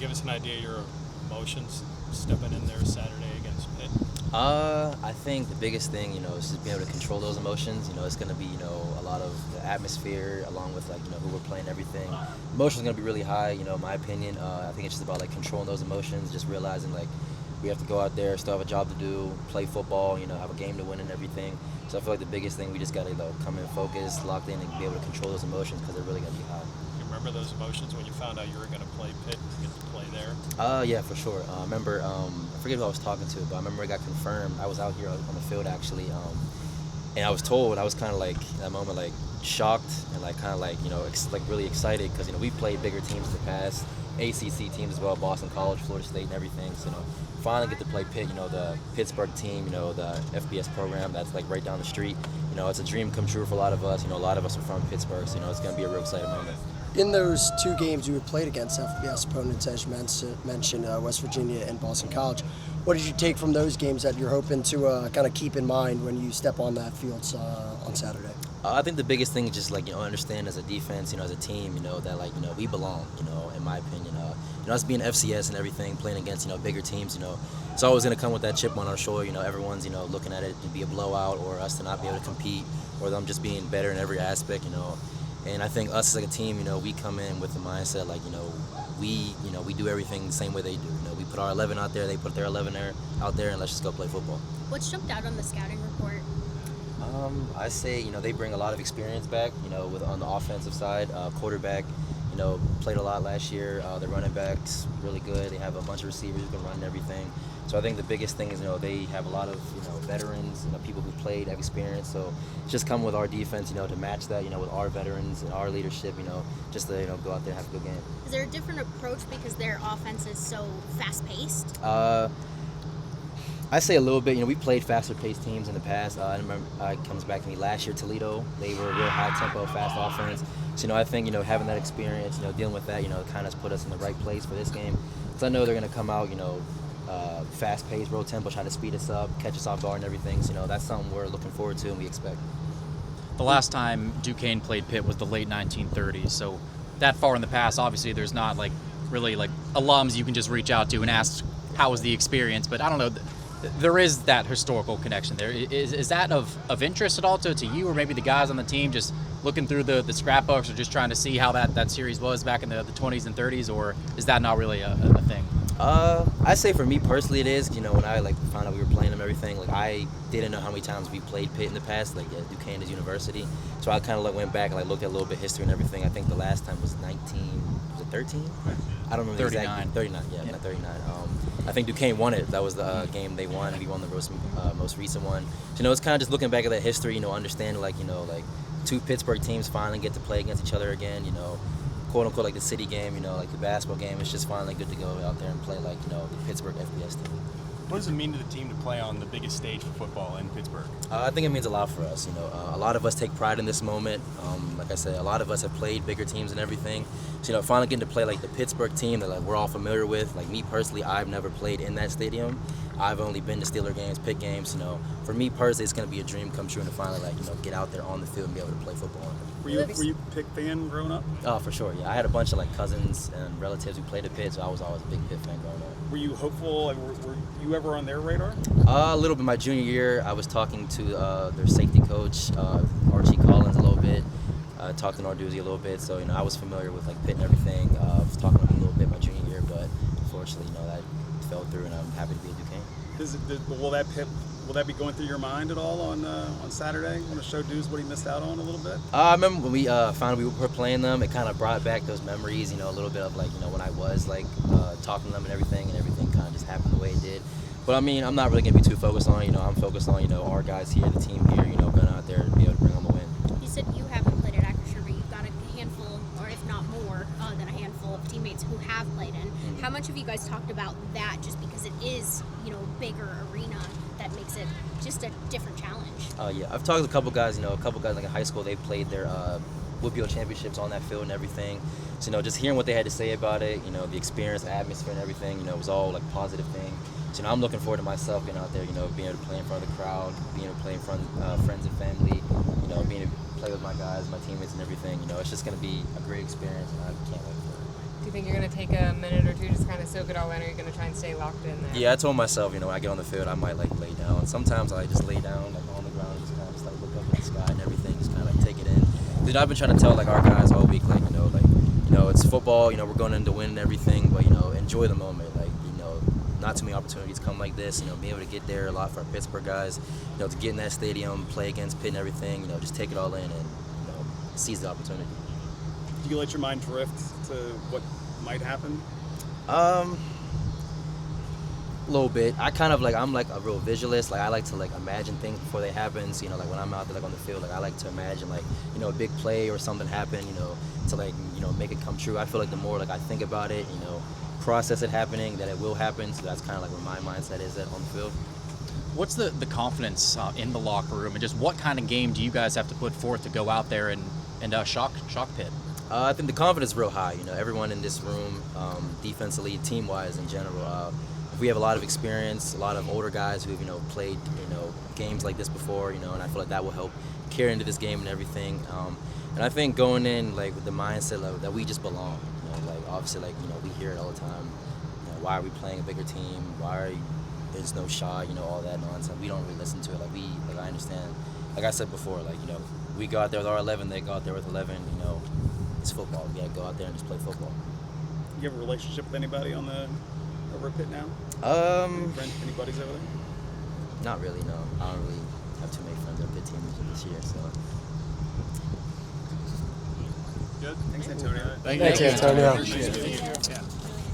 give us an idea of your emotions stepping in there Saturday against Pitt? I think the biggest thing, is just being able to control those emotions. It's going to be, a lot of the atmosphere along with, who we're playing, everything. Emotions are going to be really high, in my opinion. I think it's just about, controlling those emotions, just realizing, we have to go out there, still have a job to do, play football, have a game to win and everything. So I feel like the biggest thing, we just got to, come in focused, locked in, and be able to control those emotions because they're really going to be high. You remember those emotions when you found out you were going to play Pitt and get to play there? Yeah, for sure. I remember, I forget who I was talking to, but I remember it got confirmed. I was out here on the field, actually, and I was told, I was kind of in that moment, shocked and really excited because, we've played bigger teams in the past, ACC teams as well, Boston College, Florida State, and everything. So, finally get to play Pitt, the Pittsburgh team, the FBS program that's right down the street. It's a dream come true for a lot of us. A lot of us are from Pittsburgh, so, it's going to be a real exciting moment. In those two games you had played against FBS opponents, as you mentioned, West Virginia and Boston College, what did you take from those games that you're hoping to kind of keep in mind when you step on that field on Saturday? I think the biggest thing is just understand as a defense, as a team, that we belong, in my opinion. Us being FCS and everything, playing against bigger teams, it's always going to come with that chip on our shoulder. Everyone's looking at it to be a blowout or us to not be able to compete or them just being better in every aspect, And I think us as a team, we come in with the mindset we do everything the same way they do. We put our 11 out there, they put their 11 out there, and let's just go play football. What's jumped out on the scouting report? I say, they bring a lot of experience back, on the offensive side. Quarterback, played a lot last year. The running backs, really good. They have a bunch of receivers who can run everything. So I think the biggest thing is, they have a lot of, veterans, people who played, have experience. So it's just come with our defense, to match that, with our veterans and our leadership, just to, go out there and have a good game. Is there a different approach because their offense is so fast-paced? I say a little bit. We played faster-paced teams in the past. I remember it comes back to me last year, Toledo. They were a real high-tempo, fast offense. So, I think, having that experience, dealing with that, kind of put us in the right place for this game. Because I know they're going to come out, fast-paced, real tempo, try to speed us up, catch us off guard and everything. So, that's something we're looking forward to and we expect. The last time Duquesne played Pitt was the late 1930s. So that far in the past, obviously, there's not really alums you can just reach out to and ask how was the experience. But I don't know. There is that historical connection there. Is that of interest at all to you or maybe the guys on the team just looking through the scrapbooks or just trying to see how that series was back in the 20s and 30s, or is that not really a thing? I say for me personally it is. When I found out we were playing them, everything, I didn't know how many times we played Pitt in the past, at Duquesne University. So I kind of went back and looked at a little bit of history and everything. I think the last time was 13? I don't remember 39. exactly. 39, yeah. Not 39. I think Duquesne won it. That was the game they won. We won the most recent one. So, it's kind of just looking back at that history, understanding, two Pittsburgh teams finally get to play against each other again, quote unquote, the city game, the basketball game. It's just finally good to go out there and play, the Pittsburgh FBS team. What does it mean to the team to play on the biggest stage for football in Pittsburgh? I think it means a lot for us. A lot of us take pride in this moment. Like I said, a lot of us have played bigger teams and everything. So, finally getting to play the Pittsburgh team that we're all familiar with. Me personally, I've never played in that stadium. I've only been to Steeler games, Pitt games. For me personally, it's going to be a dream come true to finally get out there on the field and be able to play football. Were you a Pitt fan growing up? Oh, for sure. Yeah, I had a bunch of cousins and relatives who played at Pitt, so I was always a big Pitt fan growing up. Were you hopeful? Were you ever on their radar? A little bit. My junior year, I was talking to their safety coach, Archie Collins, a little bit. Talked to Narduzzi a little bit, so I was familiar with Pitt and everything. I was talking to him a little bit my junior year, but unfortunately, that fell through, and I'm happy to be at Duquesne. Will that be going through your mind at all on Saturday? Want to show Deuce what he missed out on a little bit? I remember when we found we were playing them. It kind of brought back those memories, a little bit of when I was talking to them and everything kind of just happened the way it did. But I mean, I'm not really gonna be too focused on it. I'm focused on our guys here, the team here, going out there and be able to bring home the win. You said you haven't played at Acrisure, but you've got a handful, or if not more, than a handful of teammates who have played in. Mm-hmm. How much have you guys talked about that? Just because it is, bigger arena, that makes it just a different challenge. Yeah, I've talked to a couple guys. A couple guys in high school, they played their WPO championships on that field and everything. So just hearing what they had to say about it, the experience, atmosphere, and everything, it was all positive thing. So I'm looking forward to myself getting out there, being able to play in front of the crowd, being able to play in front of friends and family, being able to play with my guys, my teammates, and everything. It's just going to be a great experience, and I can't wait for it. Do you think you're going to take a minute or two just kind soak it all in, or are you going to try and stay locked in there? Yeah, I told myself, when I get on the field, I might like lay down. Sometimes I just lay down like on the ground, just kind of just like look up at the sky and everything, just kind of like take it in. Dude, I've been trying to tell like our guys all week, like it's football. We're going in to win and everything, but enjoy the moment. Like not too many opportunities come like this. Being able to get there a lot for our Pittsburgh guys. To get in that stadium, play against Pitt and everything. Just take it all in and seize the opportunity. Do you let your mind drift to what might happen? A little bit. I kind of I'm like a real visualist. Like I like to imagine things before they happen. So, like when I'm out there on the field, I like to imagine a big play or something happen. To make it come true. I feel like the more I think about it, process it happening, that it will happen. So that's kind of where my mindset is at on the field. What's the confidence in the locker room, and just what kind of game do you guys have to put forth to go out there and shock Pitt? I think the confidence is real high. Everyone in this room, defensively, team-wise in general, we have a lot of experience, a lot of older guys who've played games like this before, and I feel like that will help carry into this game and everything. And I think going in with the mindset that we just belong. Obviously we hear it all the time. Why are we playing a bigger team? There's no shot, all that nonsense. We don't really listen to it. I understand. Like I said before, we go out there with our 11, they go out there with 11. It's football. We gotta go out there and just play football. You have a relationship with anybody over at Pitt now? Any friends, any buddies over there? Not really. No, I don't really have too many friends on Pitt teams this year. So. Good. Thanks, Antonio. Thanks, Antonio. Appreciate it.